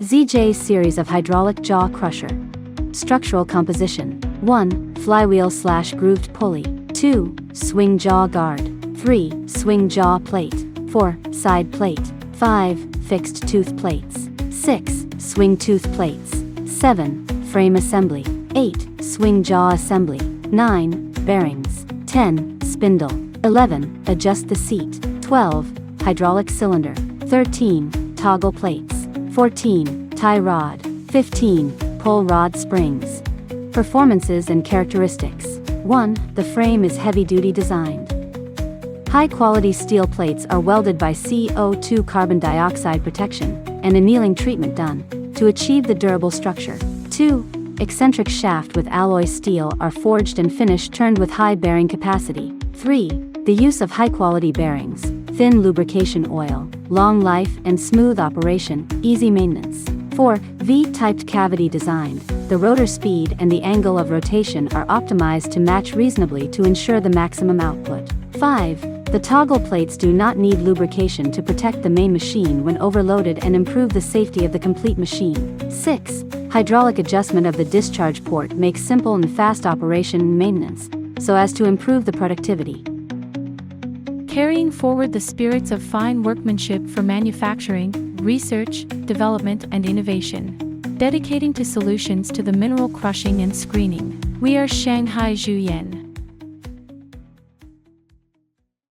ZJ series of hydraulic jaw crusher. Structural composition. 1. Flywheel/grooved pulley. 2. Swing jaw guard. 3. Swing jaw plate. 4. Side plate. 5. Fixed tooth plates. 6. Swing tooth plates. 7. Frame assembly. 8. Swing jaw assembly. 9. Bearings. 10. Spindle. 11. Adjust the seat. 12. Hydraulic cylinder. 13. Toggle plates. 14. Tie rod. 15. Pull rod springs. Performances and characteristics. 1. The frame is heavy-duty designed. High-quality steel plates are welded by CO2 carbon dioxide protection and annealing treatment done to achieve the durable structure. 2. Eccentric shaft with alloy steel are forged and finished turned with high bearing capacity. 3. The use of high-quality bearings, thin lubrication oil, long life and smooth operation, easy maintenance. 4. V-typed cavity designed. The rotor speed and the angle of rotation are optimized to match reasonably to ensure the maximum output. 5. The toggle plates do not need lubrication to protect the main machine when overloaded and improve the safety of the complete machine. 6. Hydraulic adjustment of the discharge port makes simple and fast operation and maintenance, so as to improve the productivity. Carrying forward the spirits of fine workmanship for manufacturing, research, development and innovation. Dedicating to solutions to the mineral crushing and screening. We are Shanghai Zhuyan.